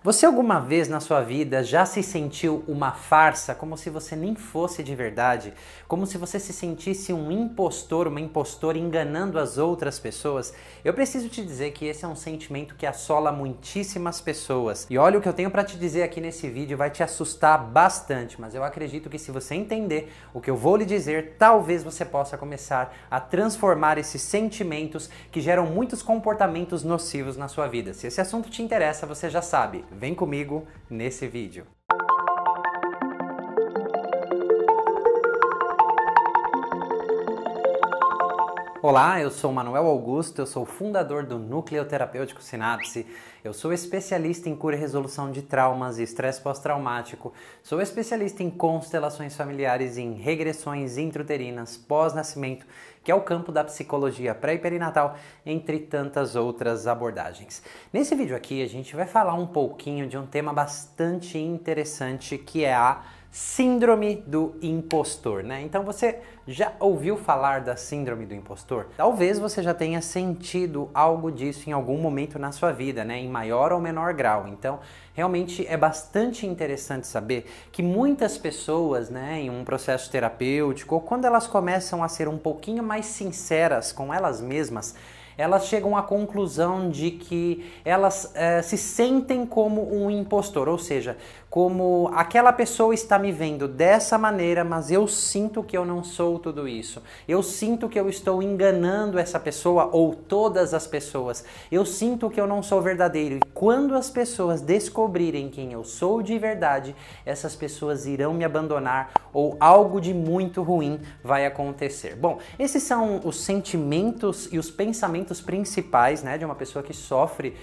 Você alguma vez na sua vida já se sentiu uma farsa, como se você nem fosse de verdade? Como se você se sentisse um impostor, uma impostora enganando as outras pessoas? Eu preciso te dizer que esse é um sentimento que assola muitíssimas pessoas. E olha, o que eu tenho para te dizer aqui nesse vídeo vai te assustar bastante, mas eu acredito que se você entender o que eu vou lhe dizer, talvez você possa começar a transformar esses sentimentos que geram muitos comportamentos nocivos na sua vida. Se esse assunto te interessa, você já sabe. Vem comigo nesse vídeo. Olá, eu sou Manuel Augusto, eu sou fundador do Núcleo Terapêutico Sinapse, eu sou especialista em cura e resolução de traumas e estresse pós-traumático, sou especialista em constelações familiares e em regressões intrauterinas pós-nascimento, que é o campo da psicologia pré e perinatal, entre tantas outras abordagens. Nesse vídeo aqui a gente vai falar um pouquinho de um tema bastante interessante que é a Síndrome do impostor, né? Então você já ouviu falar da Síndrome do impostor? Talvez você já tenha sentido algo disso em algum momento na sua vida, né? Em maior ou menor grau. Então, realmente é bastante interessante saber que muitas pessoas, né, em um processo terapêutico, ou quando elas começam a ser um pouquinho mais sinceras com elas mesmas, elas chegam à conclusão de que elas se sentem como um impostor, ou seja, como aquela pessoa está me vendo dessa maneira, mas eu sinto que eu não sou tudo isso. Eu sinto que eu estou enganando essa pessoa ou todas as pessoas. Eu sinto que eu não sou verdadeiro. E quando as pessoas descobrirem quem eu sou de verdade, essas pessoas irão me abandonar ou algo de muito ruim vai acontecer. Bom, esses são os sentimentos e os pensamentos principais, né, de uma pessoa que sofre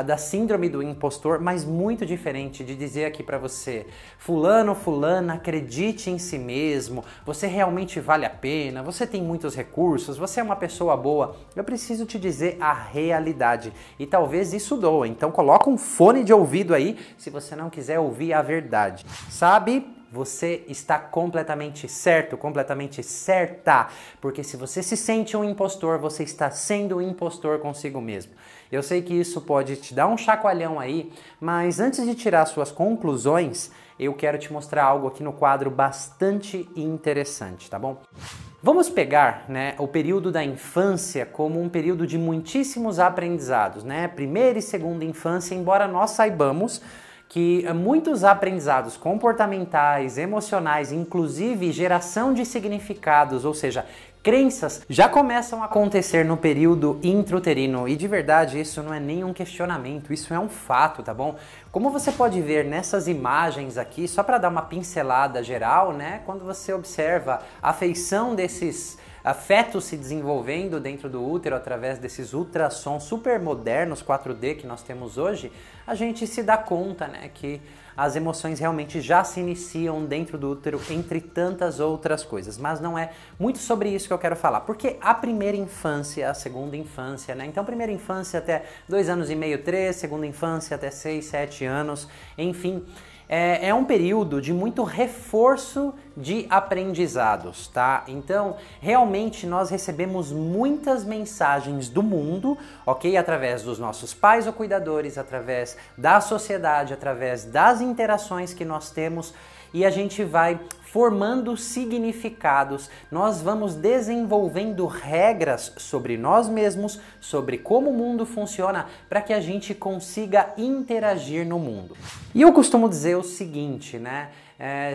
da síndrome do impostor, mas muito diferente de dizer aqui para você: fulano, fulana, acredite em si mesmo, você realmente vale a pena, você tem muitos recursos, você é uma pessoa boa. Eu preciso te dizer a realidade e talvez isso doa, então coloca um fone de ouvido aí se você não quiser ouvir a verdade. Sabe? Você está completamente certo, completamente certa, porque se você se sente um impostor, você está sendo um impostor consigo mesmo. Eu sei que isso pode te dar um chacoalhão aí, mas antes de tirar suas conclusões, eu quero te mostrar algo aqui no quadro bastante interessante, tá bom? Vamos pegar, né, o período da infância como um período de muitíssimos aprendizados, né? Primeira e segunda infância, embora nós saibamos que muitos aprendizados comportamentais, emocionais, inclusive geração de significados, ou seja, crenças, já começam a acontecer no período intrauterino. E de verdade, isso não é nenhum questionamento, isso é um fato, tá bom? Como você pode ver nessas imagens aqui, só para dar uma pincelada geral, né? Quando você observa a feição desses fetos se desenvolvendo dentro do útero através desses ultrassons super modernos 4D que nós temos hoje, a gente se dá conta, né, que as emoções realmente já se iniciam dentro do útero, entre tantas outras coisas. Mas não é muito sobre isso que eu quero falar, porque a primeira infância, a segunda infância, né? Então, primeira infância até 2 anos e meio, 3, segunda infância até 6, 7 anos, enfim. É um período de muito reforço de aprendizados, tá? Então, realmente nós recebemos muitas mensagens do mundo, ok? Através dos nossos pais ou cuidadores, através da sociedade, através das interações que nós temos, e a gente vai formando significados, nós vamos desenvolvendo regras sobre nós mesmos, sobre como o mundo funciona, para que a gente consiga interagir no mundo. E eu costumo dizer o seguinte, né?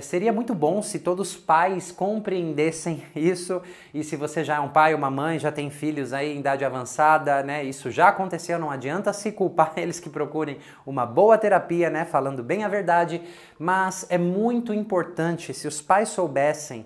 Seria muito bom se todos os pais compreendessem isso, e se você já é um pai ou uma mãe, já tem filhos aí em idade avançada, né? Isso já aconteceu, não adianta se culpar eles que procurem uma boa terapia, né? Falando bem a verdade, mas é muito importante se os pais soubessem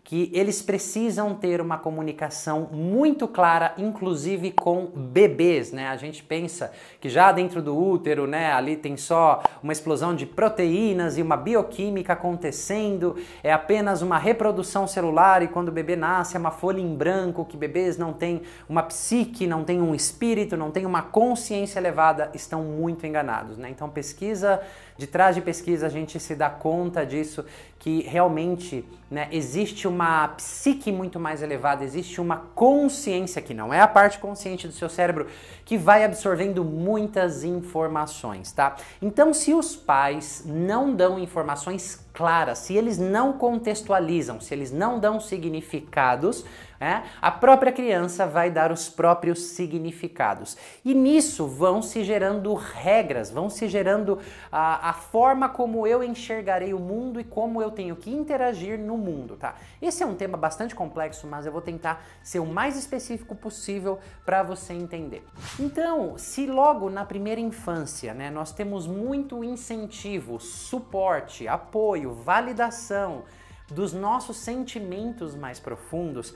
que eles precisam ter uma comunicação muito clara, inclusive com bebês, né? A gente pensa que já dentro do útero, né, ali tem só uma explosão de proteínas e uma bioquímica acontecendo, é apenas uma reprodução celular e quando o bebê nasce é uma folha em branco, que bebês não têm uma psique, não têm um espírito, não têm uma consciência elevada, estão muito enganados, né? Então pesquisa, de trás de pesquisa a gente se dá conta disso, que realmente, né, existe uma uma psique muito mais elevada, existe uma consciência, que não é a parte consciente do seu cérebro, que vai absorvendo muitas informações, tá? Então, se os pais não dão informações claras, se eles não contextualizam, se eles não dão significados, a própria criança vai dar os próprios significados. E nisso vão se gerando regras, vão se gerando a forma como eu enxergarei o mundo e como eu tenho que interagir no mundo, tá? Esse é um tema bastante complexo, mas eu vou tentar ser o mais específico possível para você entender. Então, se logo na primeira infância, né, nós temos muito incentivo, suporte, apoio, validação dos nossos sentimentos mais profundos,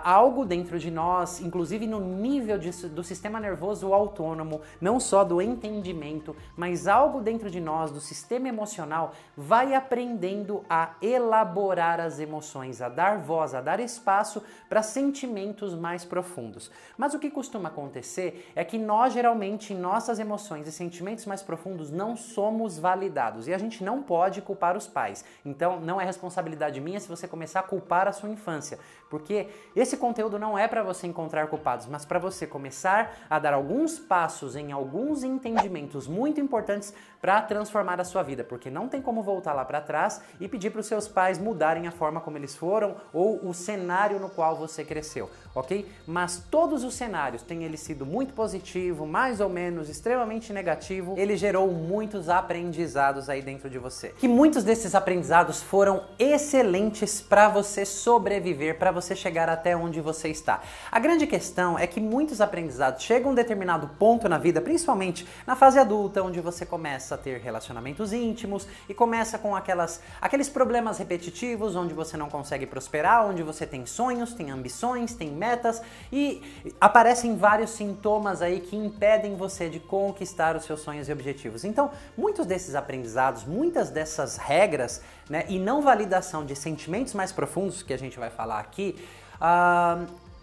algo dentro de nós, inclusive no nível do sistema nervoso autônomo, não só do entendimento, mas algo dentro de nós, do sistema emocional, vai aprendendo a elaborar as emoções, a dar voz, a dar espaço para sentimentos mais profundos. Mas o que costuma acontecer é que nós, geralmente, em nossas emoções e sentimentos mais profundos, não somos validados. E a gente não pode culpar os pais. Então, não é responsabilidade minha se você começar a culpar a sua infância, porque esse conteúdo não é para você encontrar culpados, mas para você começar a dar alguns passos em alguns entendimentos muito importantes para transformar a sua vida, porque não tem como voltar lá para trás e pedir para os seus pais mudarem a forma como eles foram ou o cenário no qual você cresceu, ok? Mas todos os cenários, tenha ele sido muito positivo, mais ou menos, extremamente negativo, ele gerou muitos aprendizados aí dentro de você. Que muitos desses aprendizados foram excelentes para você sobreviver, para você chegar até onde você está. A grande questão é que muitos aprendizados chegam a um determinado ponto na vida, principalmente na fase adulta, onde você começa a ter relacionamentos íntimos e começa com aqueles problemas repetitivos, onde você não consegue prosperar, onde você tem sonhos, tem ambições, tem metas e aparecem vários sintomas aí que impedem você de conquistar os seus sonhos e objetivos. Então, muitos desses aprendizados, muitas dessas regras, né, e não validação de sentimentos mais profundos, que a gente vai falar aqui,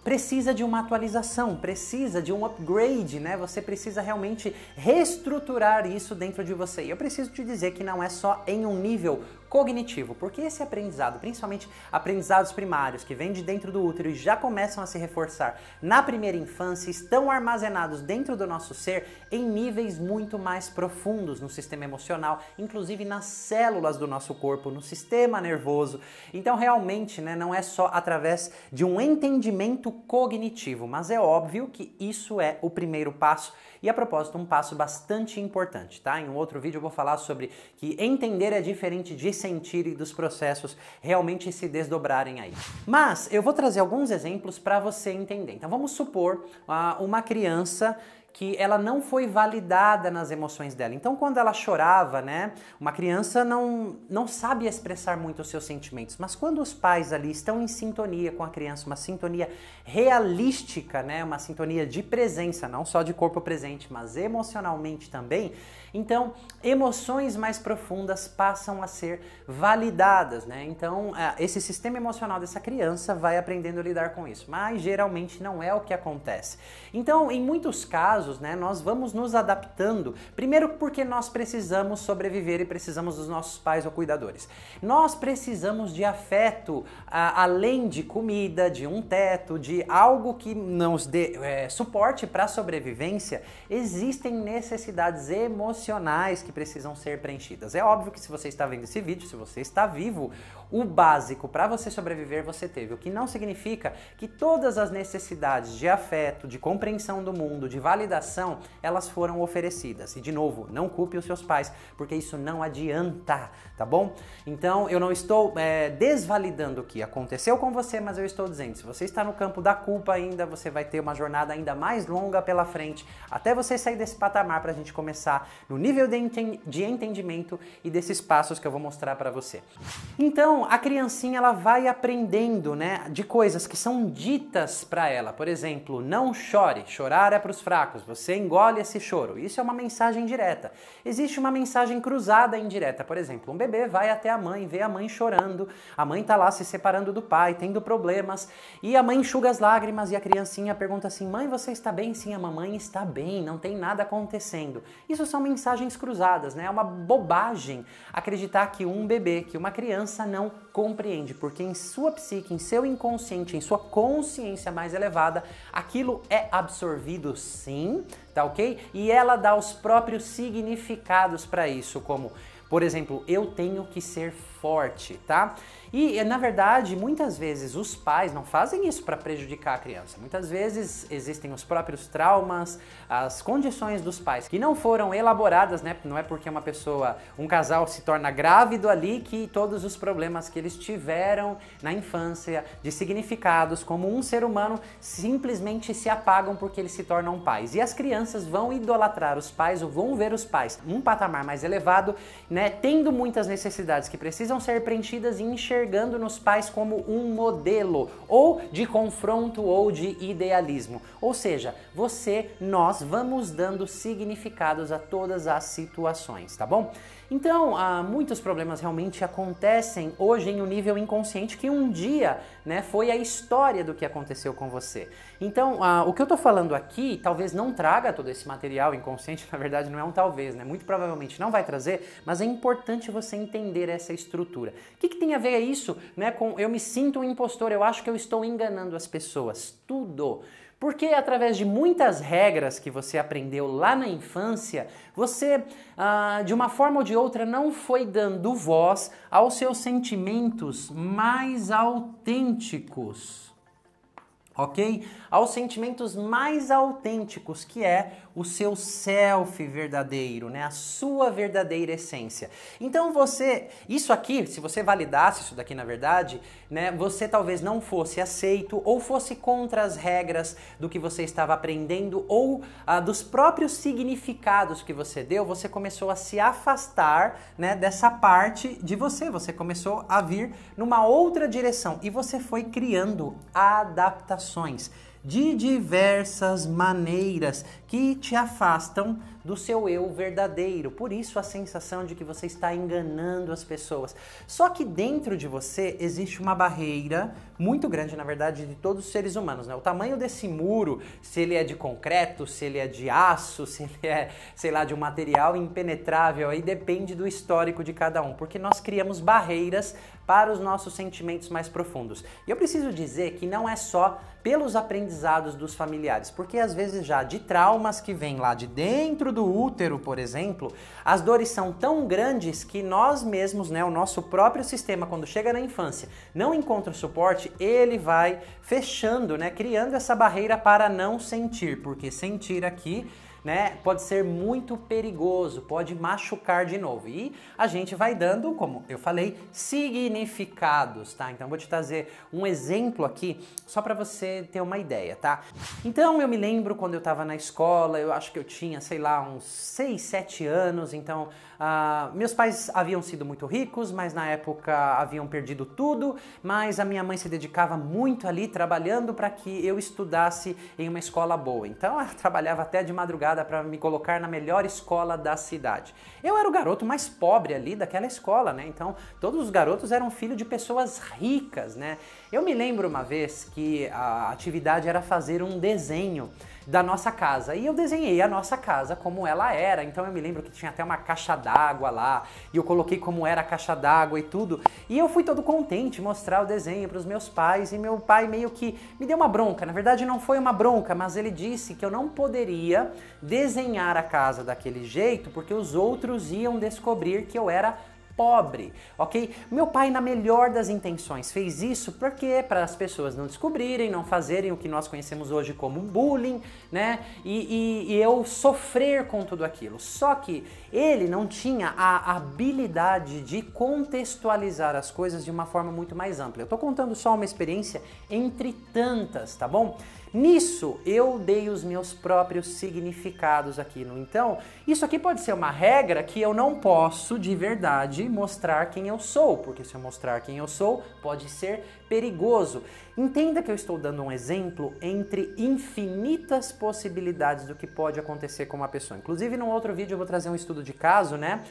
precisa de uma atualização, precisa de um upgrade, né? Você precisa realmente reestruturar isso dentro de você. E eu preciso te dizer que não é só em um nível cognitivo, porque esse aprendizado, principalmente aprendizados primários que vêm de dentro do útero e já começam a se reforçar na primeira infância, estão armazenados dentro do nosso ser em níveis muito mais profundos no sistema emocional, inclusive nas células do nosso corpo, no sistema nervoso. Então realmente, né, não é só através de um entendimento cognitivo, mas é óbvio que isso é o primeiro passo e, a propósito, um passo bastante importante, tá? Em um outro vídeo eu vou falar sobre que entender é diferente de sentir e dos processos realmente se desdobrarem aí. Mas eu vou trazer alguns exemplos para você entender. Então vamos supor uma criança que ela não foi validada nas emoções dela. Então, quando ela chorava, né, uma criança não sabe expressar muito os seus sentimentos, mas quando os pais ali estão em sintonia com a criança, uma sintonia realística, né, uma sintonia de presença, não só de corpo presente, mas emocionalmente também, então, emoções mais profundas passam a ser validadas, né? Então, esse sistema emocional dessa criança vai aprendendo a lidar com isso, mas geralmente não é o que acontece. Então, em muitos casos, né, nós vamos nos adaptando, primeiro porque nós precisamos sobreviver e precisamos dos nossos pais ou cuidadores. Nós precisamos de afeto, além de comida, de um teto, de algo que nos dê suporte para a sobrevivência. Existem necessidades emocionais que precisam ser preenchidas. É óbvio que se você está vendo esse vídeo, se você está vivo, o básico para você sobreviver você teve, o que não significa que todas as necessidades de afeto, de compreensão do mundo, de validação, elas foram oferecidas. E de novo, não culpe os seus pais, porque isso não adianta, tá bom? Então eu não estou desvalidando o que aconteceu com você, mas eu estou dizendo, se você está no campo da culpa ainda, você vai ter uma jornada ainda mais longa pela frente, até você sair desse patamar para a gente começar no nível de entendimento e desses passos que eu vou mostrar para você. Então, a criancinha ela vai aprendendo, né, de coisas que são ditas para ela. Por exemplo, não chore, chorar é para os fracos. você engole esse choro. Isso é uma mensagem direta. Existe uma mensagem cruzada indireta. Por exemplo, um bebê vai até a mãe, vê a mãe chorando, a mãe tá lá se separando do pai, tendo problemas, e a mãe enxuga as lágrimas e a criancinha pergunta assim: mãe, você está bem? Sim, a mamãe está bem, não tem nada acontecendo. Isso são mensagens cruzadas, né? É uma bobagem acreditar que um bebê, que uma criança não compreende, porque em sua psique, em seu inconsciente, em sua consciência mais elevada, aquilo é absorvido sim, tá ok? E ela dá os próprios significados para isso, como, por exemplo, eu tenho que ser forte, tá? E, na verdade, muitas vezes os pais não fazem isso para prejudicar a criança. Muitas vezes existem os próprios traumas, as condições dos pais que não foram elaboradas, né? Não é porque um casal se torna grávido ali que todos os problemas que eles tiveram na infância, de significados como um ser humano, simplesmente se apagam porque eles se tornam pais. E as crianças vão idolatrar os pais ou vão ver os pais num patamar mais elevado, né? Tendo muitas necessidades que precisam ser preenchidas e enxergando nos pais como um modelo, ou de confronto ou de idealismo. Ou seja, nós vamos dando significados a todas as situações, tá bom? Então, muitos problemas realmente acontecem hoje em um nível inconsciente que um dia, né, foi a história do que aconteceu com você. Então, o que eu tô falando aqui talvez não traga todo esse material inconsciente, na verdade não é um talvez, né? Muito provavelmente não vai trazer, mas é importante você entender essa estrutura. O que tem a ver isso, né, com eu me sinto um impostor, eu acho que eu estou enganando as pessoas? Tudo. Porque através de muitas regras que você aprendeu lá na infância, você, de uma forma ou de outra, não foi dando voz aos seus sentimentos mais autênticos. Ok? Aos sentimentos mais autênticos, que é o seu self verdadeiro, né? A sua verdadeira essência. Então isso aqui, se você validasse isso daqui na verdade, né? Você talvez não fosse aceito ou fosse contra as regras do que você estava aprendendo ou dos próprios significados que você deu, você começou a se afastar, né, dessa parte de você. Você começou a vir numa outra direção e você foi criando adaptações de diversas maneiras que te afastam do seu eu verdadeiro. Por isso a sensação de que você está enganando as pessoas. Só que dentro de você existe uma barreira muito grande, na verdade, de todos os seres humanos, né? O tamanho desse muro, se ele é de concreto, se ele é de aço, se ele é, sei lá, de um material impenetrável, aí depende do histórico de cada um, porque nós criamos barreiras para os nossos sentimentos mais profundos. E eu preciso dizer que não é só pelos aprendizados dos familiares, porque às vezes já de traumas que vêm lá de dentro do útero, por exemplo, as dores são tão grandes que nós mesmos, né, o nosso próprio sistema, quando chega na infância, não encontra suporte, ele vai fechando, né, criando essa barreira para não sentir, porque sentir aqui, né, pode ser muito perigoso, pode machucar de novo. E a gente vai dando, como eu falei, significados, tá? Então vou te trazer um exemplo aqui, só para você ter uma ideia, tá? Então eu me lembro quando eu estava na escola, eu acho que eu tinha, sei lá, uns 6, 7 anos, então meus pais haviam sido muito ricos, mas na época haviam perdido tudo, mas a minha mãe se dedicava muito ali, trabalhando para que eu estudasse em uma escola boa. Então ela trabalhava até de madrugada para me colocar na melhor escola da cidade. Eu era o garoto mais pobre ali daquela escola, né? Então todos os garotos eram filhos de pessoas ricas, né? Eu me lembro uma vez que a atividade era fazer um desenho da nossa casa. E eu desenhei a nossa casa como ela era. Então eu me lembro que tinha até uma caixa d'água lá. E eu coloquei como era a caixa d'água e tudo. E eu fui todo contente mostrar o desenho para os meus pais. E meu pai meio que me deu uma bronca. Na verdade não foi uma bronca, mas ele disse que eu não poderia desenhar a casa daquele jeito porque os outros iam descobrir que eu era pobre, ok? Meu pai, na melhor das intenções, fez isso porque para as pessoas não descobrirem, não fazerem o que nós conhecemos hoje como bullying, né? E eu sofrer com tudo aquilo. Só que ele não tinha a habilidade de contextualizar as coisas de uma forma muito mais ampla. Eu tô contando só uma experiência entre tantas, tá bom? Nisso, eu dei os meus próprios significados aqui. Então, isso aqui pode ser uma regra que eu não posso, de verdade, mostrar quem eu sou, porque se eu mostrar quem eu sou, pode ser perigoso. Entenda que eu estou dando um exemplo entre infinitas possibilidades do que pode acontecer com uma pessoa. Inclusive, num outro vídeo eu vou trazer um estudo de caso, né?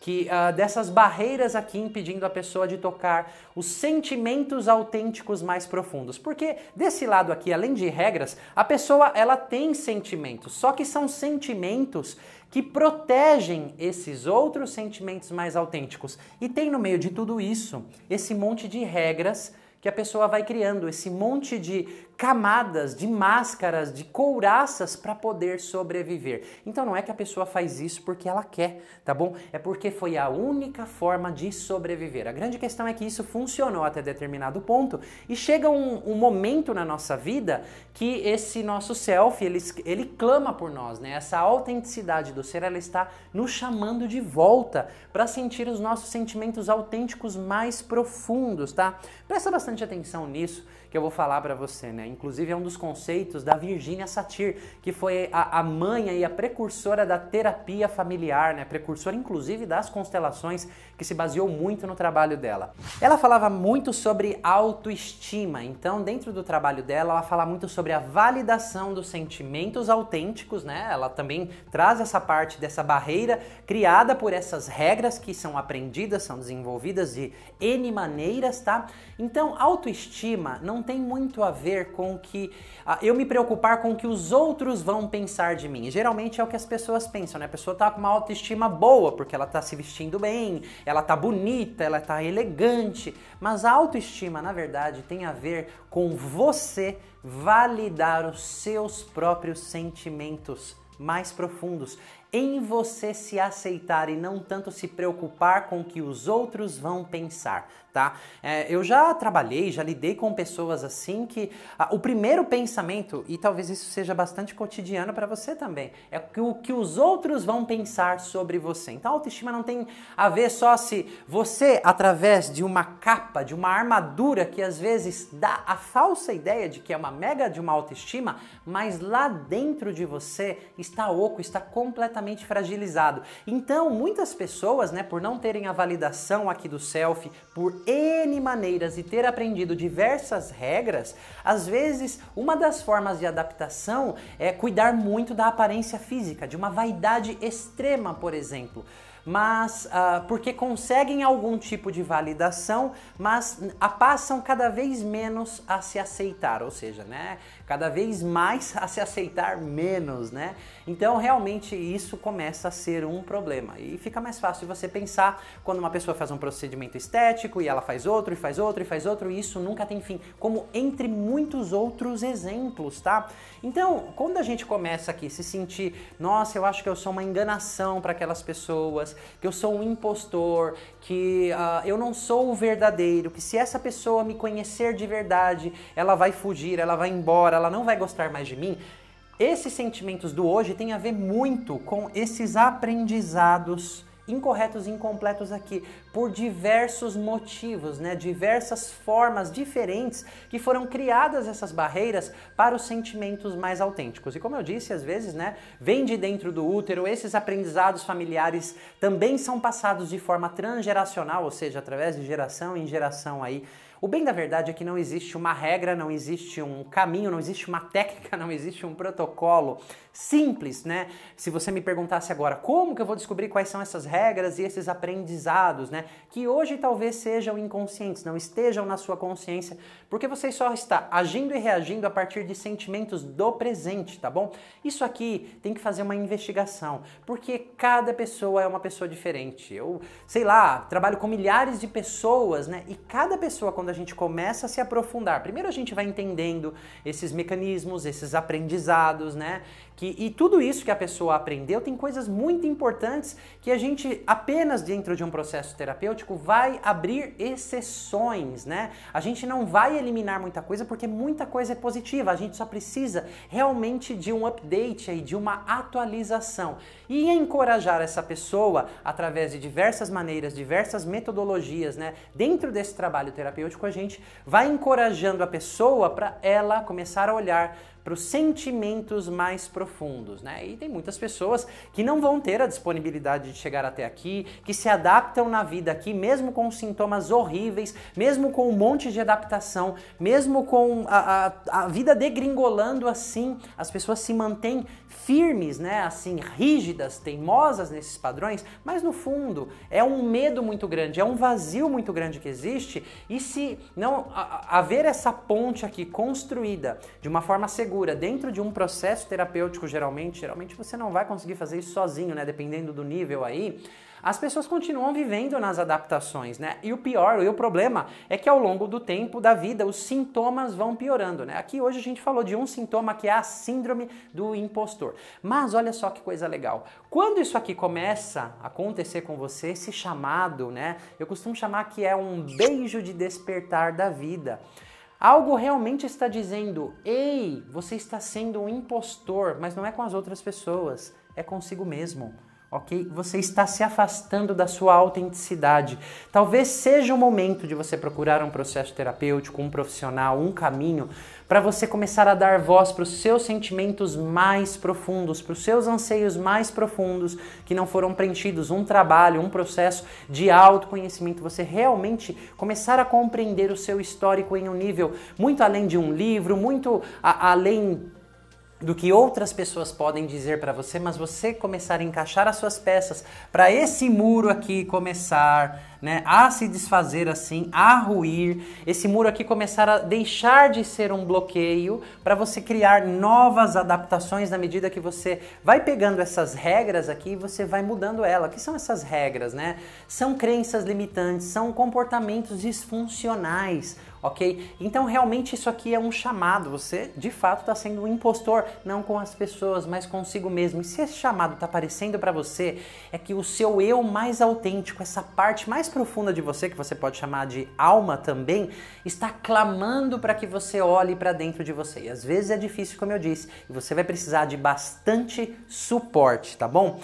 Que dessas barreiras aqui impedindo a pessoa de tocar os sentimentos autênticos mais profundos. Porque desse lado aqui, além de regras, a pessoa ela tem sentimentos, só que são sentimentos que protegem esses outros sentimentos mais autênticos. E tem no meio de tudo isso esse monte de regras que a pessoa vai criando, esse monte de camadas, de máscaras, de couraças para poder sobreviver. Então não é que a pessoa faz isso porque ela quer, tá bom? É porque foi a única forma de sobreviver. A grande questão é que isso funcionou até determinado ponto e chega um momento na nossa vida que esse nosso self, ele clama por nós, né? Essa autenticidade do ser, ela está nos chamando de volta para sentir os nossos sentimentos autênticos mais profundos, tá? Presta bastante atenção nisso que eu vou falar para você, né? Inclusive é um dos conceitos da Virginia Satir, que foi a mãe e a precursora da terapia familiar, né? Precursora inclusive das constelações, que se baseou muito no trabalho dela. Ela falava muito sobre autoestima, então dentro do trabalho dela ela fala muito sobre a validação dos sentimentos autênticos, né? Ela também traz essa parte dessa barreira criada por essas regras que são aprendidas, são desenvolvidas de N maneiras, tá? Então, autoestima não tem muito a ver com que eu me preocupar com o que os outros vão pensar de mim. Geralmente é o que as pessoas pensam, né? A pessoa tá com uma autoestima boa porque ela tá se vestindo bem, ela tá bonita, ela tá elegante, mas a autoestima, na verdade, tem a ver com você validar os seus próprios sentimentos mais profundos, em você se aceitar e não tanto se preocupar com o que os outros vão pensar, tá? Eu já trabalhei, já lidei com pessoas assim que o primeiro pensamento, e talvez isso seja bastante cotidiano para você também, é o que os outros vão pensar sobre você. Então a autoestima não tem a ver só se você, através de uma capa, de uma armadura que às vezes dá a falsa ideia de que é uma mega de uma autoestima, mas lá dentro de você está oco, está completamente fragilizado. Então, muitas pessoas, né, por não terem a validação aqui do self, por N maneiras e ter aprendido diversas regras, às vezes uma das formas de adaptação é cuidar muito da aparência física, de uma vaidade extrema, por exemplo. Mas porque conseguem algum tipo de validação, mas passam cada vez menos a se aceitar, ou seja, né, cada vez mais a se aceitar menos, né? Então realmente isso começa a ser um problema e fica mais fácil você pensar quando uma pessoa faz um procedimento estético e ela faz outro e faz outro e faz outro e isso nunca tem fim, como entre muitos outros exemplos, tá? Então quando a gente começa aqui a se sentir, nossa, eu acho que eu sou uma enganação para aquelas pessoas, que eu sou um impostor, que eu não sou o verdadeiro, que se essa pessoa me conhecer de verdade, ela vai fugir, ela vai embora, ela não vai gostar mais de mim. Esses sentimentos do hoje têm a ver muito com esses aprendizados incorretos e incompletos aqui, por diversos motivos, né? Diversas formas diferentes que foram criadas essas barreiras para os sentimentos mais autênticos. E como eu disse, às vezes, né, vem de dentro do útero, esses aprendizados familiares também são passados de forma transgeracional, ou seja, através de geração em geração aí. O bem da verdade é que não existe uma regra, não existe um caminho, não existe uma técnica, não existe um protocolo simples, né? Se você me perguntasse agora, como que eu vou descobrir quais são essas regras e esses aprendizados, né? Que hoje talvez sejam inconscientes, não estejam na sua consciência, porque você só está agindo e reagindo a partir de sentimentos do presente, tá bom? Isso aqui tem que fazer uma investigação, porque cada pessoa é uma pessoa diferente. Eu, sei lá, trabalho com milhares de pessoas, né? E cada pessoa, quando a gente começa a se aprofundar, primeiro a gente vai entendendo esses mecanismos, esses aprendizados, né? E tudo isso que a pessoa aprendeu tem coisas muito importantes que a gente apenas dentro de um processo terapêutico vai abrir exceções, né? A gente não vai eliminar muita coisa porque muita coisa é positiva, a gente só precisa realmente de um update aí, de uma atualização e encorajar essa pessoa através de diversas maneiras, diversas metodologias, né? Dentro desse trabalho terapêutico a gente vai encorajando a pessoa para ela começar a olhar para os sentimentos mais profundos, né? E tem muitas pessoas que não vão ter a disponibilidade de chegar até aqui, que se adaptam na vida aqui, mesmo com sintomas horríveis, mesmo com um monte de adaptação, mesmo com a vida degringolando assim, as pessoas se mantêm firmes, né? Assim, rígidas, teimosas nesses padrões, mas no fundo é um medo muito grande, é um vazio muito grande que existe, e se não haver essa ponte aqui construída de uma forma segura dentro de um processo terapêutico, geralmente você não vai conseguir fazer isso sozinho, né? Dependendo do nível aí, as pessoas continuam vivendo nas adaptações, né? E o pior, e o problema é que ao longo do tempo da vida os sintomas vão piorando, né? Aqui hoje a gente falou de um sintoma que é a síndrome do impostor. Mas olha só que coisa legal. Quando isso aqui começa a acontecer com você, esse chamado, né? Eu costumo chamar que é um beijo de despertar da vida. Algo realmente está dizendo: ei, você está sendo um impostor, mas não é com as outras pessoas, é consigo mesmo. Ok? Você está se afastando da sua autenticidade. Talvez seja o momento de você procurar um processo terapêutico, um profissional, um caminho, para você começar a dar voz para os seus sentimentos mais profundos, para os seus anseios mais profundos, que não foram preenchidos, um trabalho, um processo de autoconhecimento, você realmente começar a compreender o seu histórico em um nível muito além de um livro, muito além do que outras pessoas podem dizer para você, mas você começar a encaixar as suas peças para esse muro aqui começar, né, a se desfazer assim, a ruir, esse muro aqui começar a deixar de ser um bloqueio para você criar novas adaptações na medida que você vai pegando essas regras aqui e você vai mudando ela. O que são essas regras, né? São crenças limitantes, são comportamentos disfuncionais, ok? Então realmente isso aqui é um chamado, você de fato está sendo um impostor, não com as pessoas, mas consigo mesmo. E se esse chamado está aparecendo para você, é que o seu eu mais autêntico, essa parte mais profunda de você, que você pode chamar de alma também, está clamando para que você olhe para dentro de você. E às vezes é difícil, como eu disse, e você vai precisar de bastante suporte, tá bom?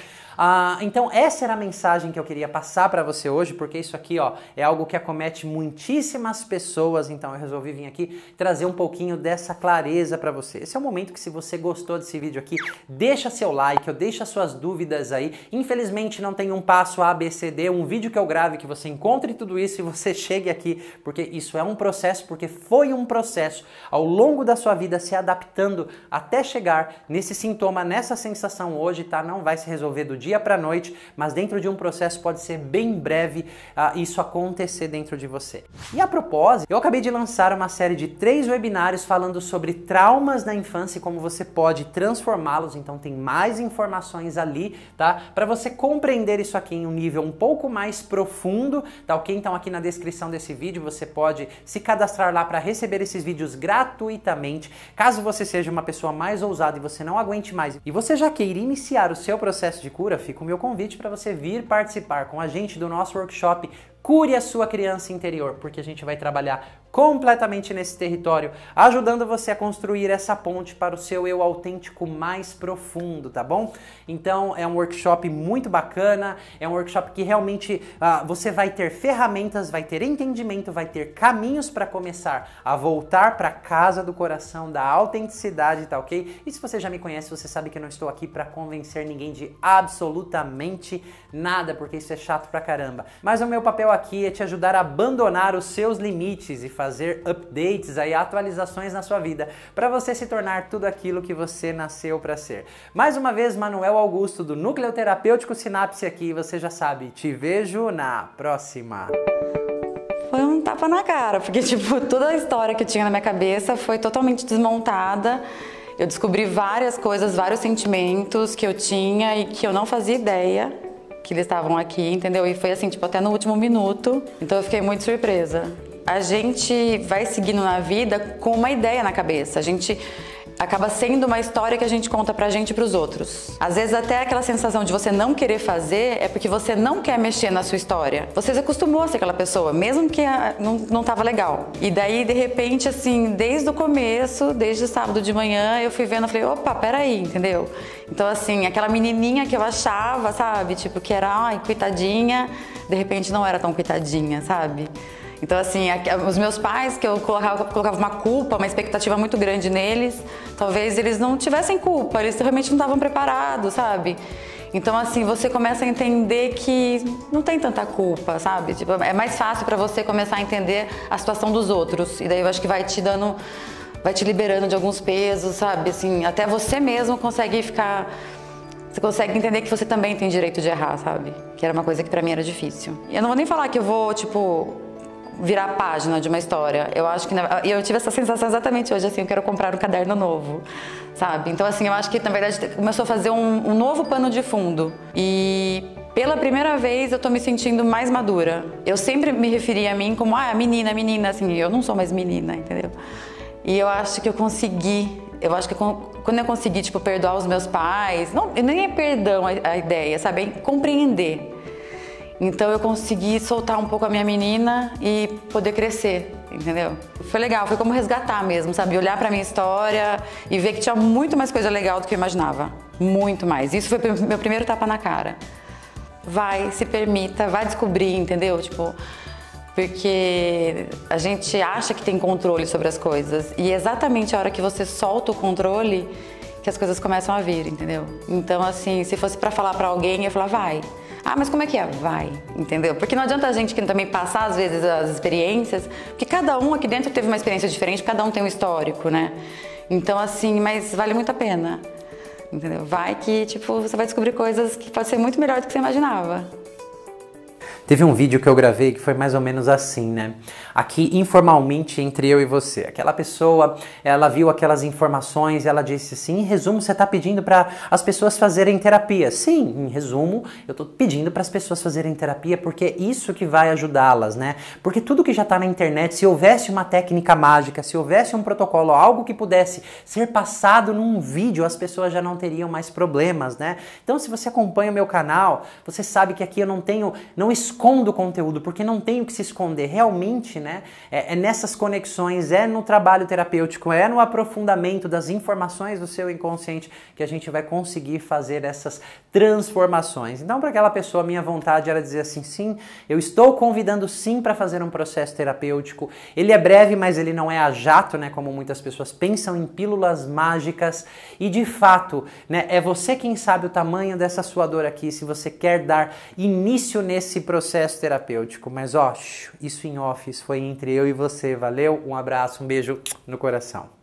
Então essa era a mensagem que eu queria passar para você hoje, porque isso aqui, ó, é algo que acomete muitíssimas pessoas, então eu resolvi vir aqui trazer um pouquinho dessa clareza para você. Esse é o momento que, se você gostou desse vídeo aqui, deixa seu like, ou deixa suas dúvidas aí. Infelizmente não tem um passo A, B, C, D, um vídeo que eu grave que você encontre tudo isso e você chegue aqui, porque isso é um processo, porque foi um processo ao longo da sua vida se adaptando até chegar nesse sintoma, nessa sensação hoje, tá? Não vai se resolver do dia para a noite, mas dentro de um processo pode ser bem breve isso acontecer dentro de você. E a propósito, eu acabei de lançar uma série de 3 webinários falando sobre traumas na infância e como você pode transformá-los, então tem mais informações ali, tá? Para você compreender isso aqui em um nível um pouco mais profundo, tá ok? Então aqui na descrição desse vídeo você pode se cadastrar lá para receber esses vídeos gratuitamente. Caso você seja uma pessoa mais ousada e você não aguente mais e você já queira iniciar o seu processo de cura, fica o meu convite para você vir participar com a gente do nosso workshop Cure a Sua Criança Interior, porque a gente vai trabalhar completamente nesse território, ajudando você a construir essa ponte para o seu eu autêntico mais profundo, tá bom? Então é um workshop muito bacana, é um workshop que realmente você vai ter ferramentas, vai ter entendimento, vai ter caminhos para começar a voltar para a casa do coração, da autenticidade, tá ok? E se você já me conhece, você sabe que eu não estou aqui para convencer ninguém de absolutamente nada, porque isso é chato pra caramba. Mas o meu papel aqui é te ajudar a abandonar os seus limites e fazer updates, aí, atualizações na sua vida, para você se tornar tudo aquilo que você nasceu para ser. Mais uma vez, Manuel Augusto do Núcleo Terapêutico Sinapse aqui, você já sabe, te vejo na próxima. Foi um tapa na cara, porque tipo, toda a história que eu tinha na minha cabeça foi totalmente desmontada. Eu descobri várias coisas, vários sentimentos que eu tinha e que eu não fazia ideia que eles estavam aqui, entendeu? E foi assim, tipo, até no último minuto. Então eu fiquei muito surpresa. A gente vai seguindo na vida com uma ideia na cabeça. A gente acaba sendo uma história que a gente conta pra gente e pros outros. Às vezes até aquela sensação de você não querer fazer é porque você não quer mexer na sua história. Você se acostumou a ser aquela pessoa, mesmo que não tava legal. E daí, de repente, assim, desde o começo, desde sábado de manhã, eu fui vendo, eu falei, opa, peraí, entendeu? Então, assim, aquela menininha que eu achava, sabe, tipo, que era, ai, coitadinha, de repente não era tão coitadinha, sabe? Então, assim, os meus pais, que eu colocava uma culpa, uma expectativa muito grande neles, talvez eles não tivessem culpa, eles realmente não estavam preparados, sabe? Então, assim, você começa a entender que não tem tanta culpa, sabe? Tipo, é mais fácil pra você começar a entender a situação dos outros. E daí eu acho que vai te liberando de alguns pesos, sabe? Assim, até você mesmo consegue ficar... Você consegue entender que você também tem direito de errar, sabe? Que era uma coisa que pra mim era difícil. Eu não vou nem falar que eu vou, tipo, virar a página de uma história. Eu acho que... E eu tive essa sensação exatamente hoje, assim, eu quero comprar um caderno novo, sabe? Então, assim, eu acho que, na verdade, começou a fazer um novo pano de fundo. E... Pela primeira vez eu tô me sentindo mais madura. Eu sempre me referia a mim como, menina, assim, eu não sou mais menina, entendeu? E eu acho que eu consegui, quando eu consegui, tipo, perdoar os meus pais, não, nem é perdão a ideia, sabe? É compreender. Então eu consegui soltar um pouco a minha menina e poder crescer, entendeu? Foi legal, foi como resgatar mesmo, sabe? Olhar pra minha história e ver que tinha muito mais coisa legal do que eu imaginava. Muito mais. Isso foi meu primeiro tapa na cara. Vai, se permita, vai descobrir, entendeu? Tipo, porque a gente acha que tem controle sobre as coisas e é exatamente a hora que você solta o controle que as coisas começam a vir, entendeu? Então, assim, se fosse pra falar pra alguém, eu ia falar, vai. Ah, mas como é que é? Vai, entendeu? Porque não adianta a gente também passar, às vezes, as experiências, porque cada um aqui dentro teve uma experiência diferente, cada um tem um histórico, né? Então, assim, mas vale muito a pena. Entendeu? Vai que, tipo, você vai descobrir coisas que pode ser muito melhor do que você imaginava. Teve um vídeo que eu gravei que foi mais ou menos assim, né? Aqui, informalmente, entre eu e você. Aquela pessoa, ela viu aquelas informações e ela disse assim, em resumo, você tá pedindo para as pessoas fazerem terapia. Sim, em resumo, eu tô pedindo para as pessoas fazerem terapia porque é isso que vai ajudá-las, né? Porque tudo que já tá na internet, se houvesse uma técnica mágica, se houvesse um protocolo, algo que pudesse ser passado num vídeo, as pessoas já não teriam mais problemas, né? Então, se você acompanha o meu canal, você sabe que aqui eu não escondo o conteúdo, porque não tem o que se esconder. Realmente, né? É nessas conexões, é no trabalho terapêutico, é no aprofundamento das informações do seu inconsciente que a gente vai conseguir fazer essas transformações. Então, para aquela pessoa, minha vontade era dizer assim, sim, eu estou convidando sim para fazer um processo terapêutico. Ele é breve, mas ele não é a jato, né? Como muitas pessoas pensam em pílulas mágicas. E de fato, né? É você quem sabe o tamanho dessa sua dor aqui, se você quer dar início nesse processo terapêutico, mas ó, isso em off, isso foi entre eu e você, valeu? Um abraço, um beijo no coração.